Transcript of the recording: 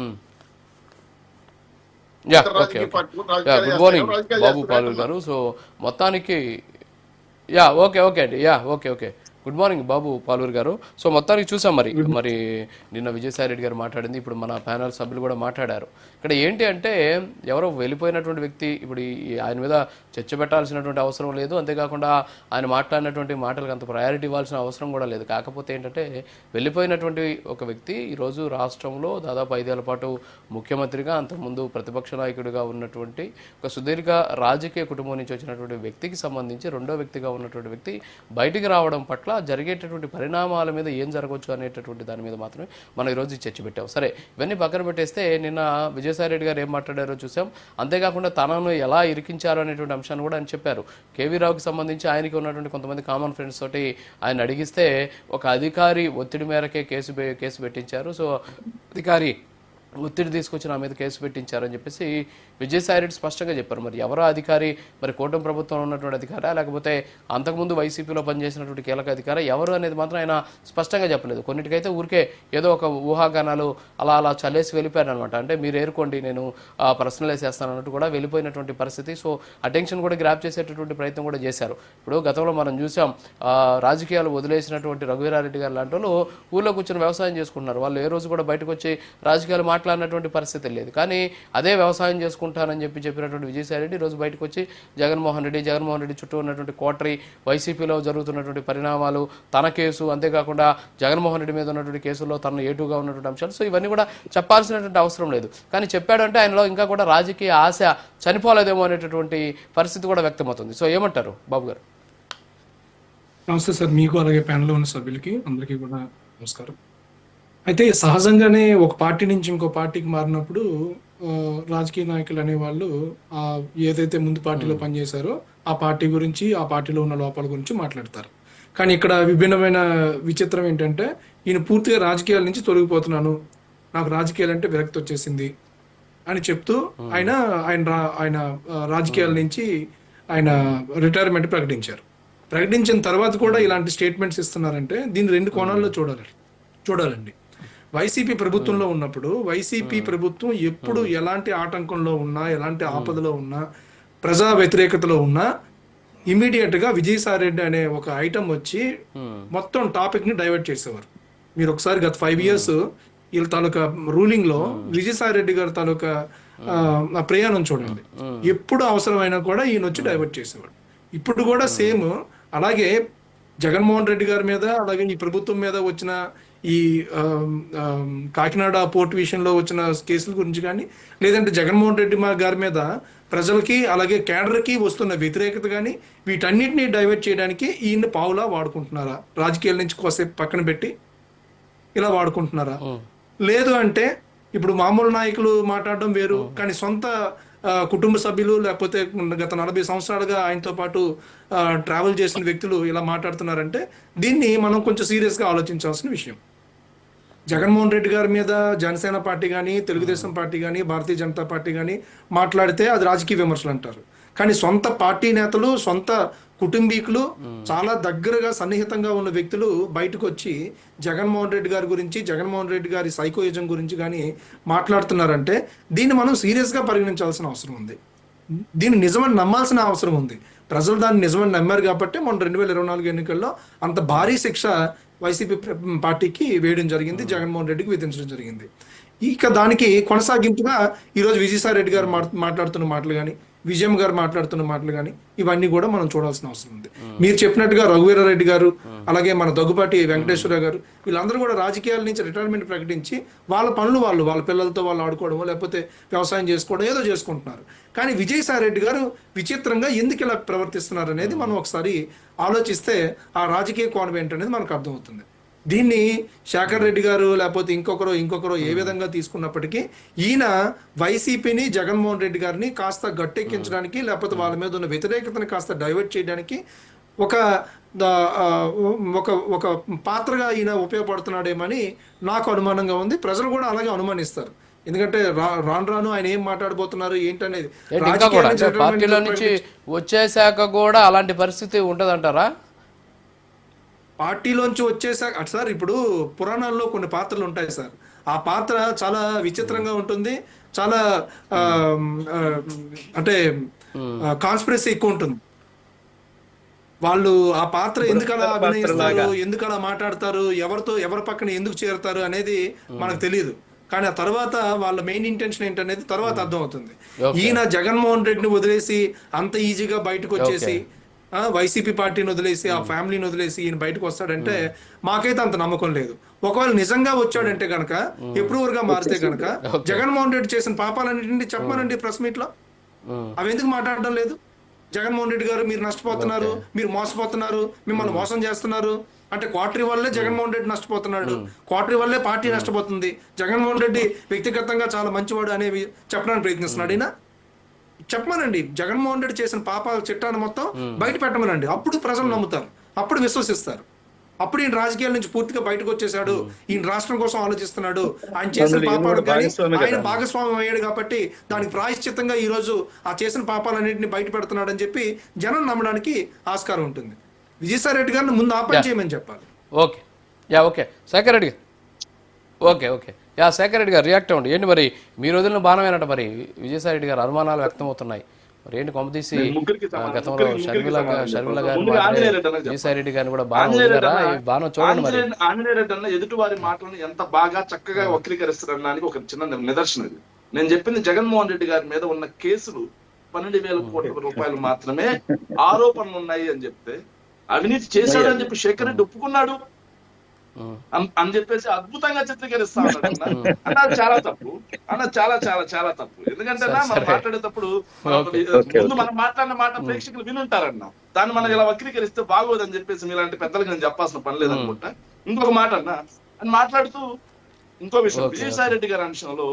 ఉమ్. Yeah ఇతర okay రాజకీయ okay. పార్టీలు యా రాజకీయాలు గుడ్ చేస్తాయేమో, మార్నింగ్ రాజకీయాలు బాబు చేస్తున్నాయి పాలూరు అంటున్నా. గారు. సో మొత్తానికి యా ఓకే ఓకే అండి. Yeah okay okay. Good morning Babu Paluru garu. So మొత్తానికి చూసాం మరి మరి నిన్న విజయసాయి రెడ్డి గారు మాట్లాడింది, ఇప్పుడు మన ప్యానల్ సభ్యులు కూడా మాట్లాడారు. ఇక్కడ ఏంటి అంటే ఎవరో వెళ్ళిపోయినటువంటి వ్యక్తి ఇప్పుడు ఆయన మీద చర్చ పెట్టాల్సినటువంటి అవసరం లేదు. అంతేకాకుండా ఆయన మాట్లాడినటువంటి మాటలకు అంత ప్రయారిటీ ఇవ్వాల్సిన అవసరం కూడా లేదు. కాకపోతే ఏంటంటే వెళ్ళిపోయినటువంటి ఒక వ్యక్తి ఈరోజు రాష్ట్రంలో దాదాపు 5 ఏళ్ల పాటు ముఖ్యమంత్రిగా, అంతకుముందు ప్రతిపక్ష నాయకుడిగా ఉన్నటువంటి ఒక సుదీర్ఘ రాజకీయ కుటుంబం నుంచి వచ్చినటువంటి వ్యక్తికి సంబంధించి రెండో వ్యక్తిగా ఉన్నటువంటి వ్యక్తి బయటికి రావడం పట్ల జరిగేటటువంటి పరిణామాల మీద ఏం జరగవచ్చు అనేటటువంటి దాని మీద మాత్రమే మనం ఈరోజు చర్చ పెట్టాం. సరే, ఇవన్నీ పక్కన పెట్టేస్తే నిన్న విజయసాయి రెడ్డి గారు ఏం మాట్లాడారో చూసాం. అంతేకాకుండా తనను ఎలా ఇరికించారు అనేటువంటి అంశాన్ని కూడా ఆయన చెప్పారు. కేవీ రావుకి సంబంధించి ఆయనకి ఉన్నటువంటి కొంతమంది కామన్ ఫ్రెండ్స్ తోటి ఆయన అడిగిస్తే ఒక అధికారి ఒత్తిడి మేరకే కేసు పెట్టించారు. సో అధికారి ఒత్తిడి తీసుకొచ్చి నా మీద కేసు పెట్టించారని చెప్పేసి విజయసాయి రెడ్డి స్పష్టంగా చెప్పారు. మరి ఎవరో అధికారి, మరి కూటమి ప్రభుత్వంలో ఉన్నటువంటి అధికారా, లేకపోతే అంతకుముందు వైసీపీలో పనిచేసినటువంటి కీలక అధికారా ఎవరు అనేది మాత్రం ఆయన స్పష్టంగా చెప్పలేదు. కొన్నిటికైతే ఊరికే ఏదో ఒక ఊహాగానాలు అలా అలా చల్లేసి వెళ్ళిపోయారు అనమాట. అంటే మీరు ఏరుకోండి, నేను ప్రశ్నలు వేసేస్తాను అన్నట్టు కూడా వెళ్ళిపోయినటువంటి పరిస్థితి. సో అటెన్షన్ కూడా గ్రాప్ చేసేటటువంటి ప్రయత్నం కూడా చేశారు. ఇప్పుడు గతంలో మనం చూసాం, రాజకీయాలు వదిలేసినటువంటి రఘువీరారెడ్డి గారు లాంటి వాళ్ళు ఊళ్ళో కూర్చొని వ్యవసాయం చేసుకుంటున్నారు. వాళ్ళు ఏ రోజు కూడా బయటకు వచ్చి రాజకీయాలు మాట్లాడినటువంటి పరిస్థితి లేదు. కానీ అదే వ్యవసాయం చేసుకుంటానని చెప్పినటువంటి విజయసాయి రెడ్డి ఈరోజు బయటకు వచ్చి జగన్మోహన్ రెడ్డి చుట్టూ ఉన్నటువంటి కోటరీ, వైసీపీలో జరుగుతున్నటువంటి పరిణామాలు, తన కేసు, అంతేకాకుండా జగన్మోహన్ రెడ్డి మీద ఉన్నటువంటి కేసుల్లో తన ఏటుగా ఉన్నటువంటి అంశాలు, సో ఇవన్నీ కూడా చెప్పాల్సినటువంటి అవసరం లేదు. కానీ చెప్పాడంటే ఆయనలో ఇంకా కూడా రాజకీయ ఆశ చనిపోలేదేమో అనేటటువంటి పరిస్థితి కూడా వ్యక్తమవుతుంది. సో ఏమంటారు బాబు గారు? నమస్తే సార్, మీకు అలాగే ప్యానెల్లో ఉన్న సభ్యులకి అందరికీ కూడా నమస్కారం. అయితే సహజంగానే ఒక పార్టీ నుంచి ఇంకో పార్టీకి మారినప్పుడు రాజకీయ నాయకులు అనేవాళ్ళు ఏదైతే ముందు పార్టీలో పనిచేశారో ఆ పార్టీ గురించి, ఆ పార్టీలో ఉన్న లోపాల గురించి మాట్లాడతారు. కానీ ఇక్కడ విభిన్నమైన విచిత్రం ఏంటంటే, ఈయన పూర్తిగా రాజకీయాల నుంచి తొలగిపోతున్నాను, నాకు రాజకీయాలు అంటే విరక్తి వచ్చేసింది అని చెప్తూ ఆయన ఆయన ఆయన రాజకీయాల నుంచి ఆయన రిటైర్మెంట్ ప్రకటించారు. ప్రకటించిన తర్వాత కూడా ఇలాంటి స్టేట్మెంట్స్ ఇస్తున్నారంటే దీన్ని 2 కోణాల్లో చూడాలండి. వైసీపీ ప్రభుత్వంలో ఉన్నప్పుడు వైసీపీ ప్రభుత్వం ఎప్పుడు ఎలాంటి ఆటంకంలో ఉన్నా, ఎలాంటి ఆపదలో ఉన్నా, ప్రజా వ్యతిరేకతలో ఉన్నా ఇమీడియట్ గా విజయసాయి రెడ్డి అనే ఒక ఐటమ్ వచ్చి మొత్తం టాపిక్ ని డైవర్ట్ చేసేవారు. మీరు ఒకసారి గత 5 years వీళ్ళ తాలూకా రూలింగ్ లో విజయసాయి రెడ్డి గారి తాలూకా ప్రయాణం చూడండి. ఎప్పుడు అవసరమైనా కూడా ఈయన వచ్చి డైవర్ట్ చేసేవాడు. ఇప్పుడు కూడా సేమ్ అలాగే జగన్మోహన్ రెడ్డి గారి మీద, అలాగే ఈ ప్రభుత్వం మీద వచ్చిన ఈ కాకినాడ పోర్ట్ విషయంలో వచ్చిన కేసుల గురించి కానీ, లేదంటే జగన్మోహన్ రెడ్డి గారి మీద ప్రజలకి అలాగే కేడర్కి వస్తున్న వ్యతిరేకత కానీ, వీటన్నిటిని డైవర్ట్ చేయడానికి ఈయన్ని పావులా వాడుకుంటున్నారా? రాజకీయాల నుంచి కోసేపు పక్కన పెట్టి ఇలా వాడుకుంటున్నారా? లేదు అంటే ఇప్పుడు మామూలు నాయకులు మాట్లాడడం వేరు, కానీ సొంత కుటుంబ సభ్యులు లేకపోతే గత 40 సంవత్సరాలుగా ఆయనతో పాటు ట్రావెల్ చేసిన వ్యక్తులు ఇలా మాట్లాడుతున్నారంటే దీన్ని మనం కొంచెం సీరియస్ గా ఆలోచించాల్సిన విషయం. జగన్మోహన్ రెడ్డి గారి మీద జనసేన పార్టీ కానీ, తెలుగుదేశం పార్టీ కానీ, భారతీయ జనతా పార్టీ కానీ మాట్లాడితే అది రాజకీయ విమర్శలు అంటారు. కానీ సొంత పార్టీ నేతలు, సొంత కుటుంబీకులు, చాలా దగ్గరగా సన్నిహితంగా ఉన్న వ్యక్తులు బయటకు వచ్చి జగన్మోహన్ రెడ్డి గారి గురించి, జగన్మోహన్ రెడ్డి గారి సైకోయిజం గురించి కానీ మాట్లాడుతున్నారంటే దీన్ని మనం సీరియస్ గా పరిగణించాల్సిన అవసరం ఉంది. దీన్ని నిజమని నమ్మాల్సిన అవసరం ఉంది. ప్రజలు దాన్ని నిజమని నమ్మారు కాబట్టి మొన్న 2024 ఎన్నికల్లో అంత భారీ శిక్ష వైసీపీ పార్టీకి వేయడం జరిగింది, జగన్మోహన్ రెడ్డికి విధించడం జరిగింది. ఇక దానికి కొనసాగింపుగా ఈరోజు విజయసాయి రెడ్డి గారు మాట్లాడుతున్న మాటలు కానీ, విజయం గారు మాట్లాడుతున్న మాటలు కానీ ఇవన్నీ కూడా మనం చూడాల్సిన అవసరం ఉంది. మీరు చెప్పినట్టుగా రఘువీరారెడ్డి గారు, అలాగే మన దగ్గుపాటి వెంకటేశ్వర గారు, వీళ్ళందరూ కూడా రాజకీయాల నుంచి రిటైర్మెంట్ ప్రకటించి వాళ్ళ పనులు వాళ్ళ పిల్లలతో వాళ్ళు ఆడుకోవడమో లేకపోతే వ్యవసాయం చేసుకోవడం ఏదో చేసుకుంటున్నారు. కానీ విజయసాయి రెడ్డి గారు విచిత్రంగా ఎందుకు ఇలా ప్రవర్తిస్తున్నారు అనేది మనం ఒకసారి ఆలోచిస్తే ఆ రాజకీయ కోణం ఏంటనేది మనకు అర్థమవుతుంది. దీన్ని శేఖర్ రెడ్డి గారు లేకపోతే ఇంకొకరు ఏ విధంగా తీసుకున్నప్పటికీ ఈయన వైసీపీని, జగన్మోహన్ రెడ్డి గారిని కాస్త గట్టెక్కించడానికి లేకపోతే వాళ్ళ మీద ఉన్న వ్యతిరేకతని కాస్త డైవర్ట్ చేయడానికి ఒక ఒక పాత్రగా ఈయన ఉపయోగపడుతున్నాడేమని నాకు అనుమానంగా ఉంది. ప్రజలు కూడా అలాగే అనుమానిస్తారు. ఎందుకంటే రాను ఆయన ఏం మాట్లాడబోతున్నారు ఏంటనేది పార్టీలో నుంచి వచ్చేసాక కూడా అలాంటి పరిస్థితి ఉంటదంటారా? పార్టీలోంచి వచ్చేసాక సార్, ఇప్పుడు పురాణాల్లో కొన్ని పాత్రలు ఉంటాయి సార్. ఆ పాత్ర చాలా విచిత్రంగా ఉంటుంది, చాలా ఆ, ఆ, అంటే కాన్స్పిరసీ ఎక్కువ ఉంటుంది. వాళ్ళు ఆ పాత్ర ఎందుకు అలా బృహత్కర పాత్ర అభినయిస్తారు, లాగా. ఎందుకు అలా మాట్లాడతారు, ఎవరి పక్కన ఎందుకు చేరుతారు అనేది మనకు తెలియదు. కానీ ఆ తర్వాత వాళ్ళ మెయిన్ ఇంటెన్షన్ ఏంటనేది తర్వాత అర్థం అవుతుంది. ఓకే ఈయన జగన్మోహన్ రెడ్డిని వదిలేసి అంత ఈజీగా బయటకు ఓకే వచ్చేసి వైసీపీ పార్టీని వదిలేసి ఆ ఫ్యామిలీని వదిలేసి ఈయన బయటకు వస్తాడంటే మాకైతే అంత నమ్మకం లేదు. ఒకవేళ నిజంగా వచ్చాడంటే గనక అప్రూవర్ గా మారితే గనక ఓకే జగన్మోహన్ రెడ్డి చేసిన పాపాలన్నింటినీ చెప్పమనండి ప్రెస్ మీట్ లో. అవి ఎందుకు మాట్లాడడం లేదు? జగన్మోహన్ రెడ్డి గారు మీరు నష్టపోతున్నారు, మీరు మోసపోతున్నారు, మిమ్మల్ని మోసం చేస్తున్నారు అంటే క్వార్టరీ వల్లే జగన్మోహన్ రెడ్డి నష్టపోతున్నాడు, క్వార్టరీ వల్లే పార్టీ నష్టపోతుంది, జగన్మోహన్ రెడ్డి వ్యక్తిగతంగా చాలా మంచివాడు అనేవి చెప్పడానికి ప్రయత్నిస్తున్నాడు ఈయన. చెప్పమనండి, జగన్మోహన్ రెడ్డి చేసిన పాపాల చిట్టాన్ని మొత్తం బయట పెట్టమనండి. అప్పుడు ప్రజలు నమ్ముతారు, అప్పుడు విశ్వసిస్తారు. అప్పుడు ఈయన రాజకీయాల నుంచి పూర్తిగా బయటకు వచ్చేసాడు, ఈయన రాష్ట్రం కోసం ఆలోచిస్తున్నాడు, ఆయన చేసిన అందులో ఈయన పాపాలు కూడా కానీ భాగస్వామి ఆయన కదా. భాగస్వామ్యం అయ్యాడు కాబట్టి దానికి ప్రాయశ్చిత్తంగా ఈ రోజు ఆ చేసిన పాపాలన్నింటినీ బయట పెడుతున్నాడు అని చెప్పి జనం నమ్మడానికి ఆస్కారం ఉంటుంది. విజయసాయి రెడ్డి గారిని ముందు ఆ పని చేయమని చెప్పాలి. ఓకే ఓకే శేఖర్ రెడ్డి గారు ఓకే ఓకే శేఖర్ రెడ్డి గారు రియాక్ట్ అవ్వండి. ఏంటి మరి మీరు వదిలిన బాణమేనట మరి విజయసాయి రెడ్డి గారు అనుమానాలు వ్యక్తం అవుతున్నాయి. మరి ఏంటి కొంపతీసి గతంలో షర్మిల గారు విజయసాయి రెడ్డి గారిని కూడా బాణం వదిలేరా? ఈ బాణం చూడండి మరి. ఆంజనేయ రెడ్డి అన్న ఎదుటి వారి మాటలను ఎంత బాగా చక్కగా వక్రీకరిస్తారనడానికి ఒక చిన్న నిదర్శనం ఇది. నేను చెప్పింది జగన్మోహన్ రెడ్డి గారి మీద ఉన్న కేసులు 12,000 కోట్ల రూపాయలు మాత్రమే ఆరోపణలు ఉన్నాయి అని చెప్తే, అవినీతి చేశాడు అని చెప్పి శేఖర్ రెడ్డి ఒప్పుకున్నాడు అని చెప్పేసి అద్భుతంగా చిత్రీకరిస్తా ఉన్నాడు అన్న. చాలా తప్పు అన్న, చాలా చాలా చాలా తప్పు. ఎందుకంటే మనం మాట్లాడేటప్పుడు ముందు మనం మాట్లాడిన మాట ప్రేక్షకులు వినుంటారన్న, దాన్ని మనం ఇలా వక్రీకరిస్తే బాగోదని చెప్పేసి మీలాంటి పెద్దలకు నేను చెప్పాల్సిన పని లేదనుకుంటా. ఇంకొక మాట అన్న అని మాట్లాడుతూ ఇంకో విషయం, విజయసాయి రెడ్డి గారి అంశంలో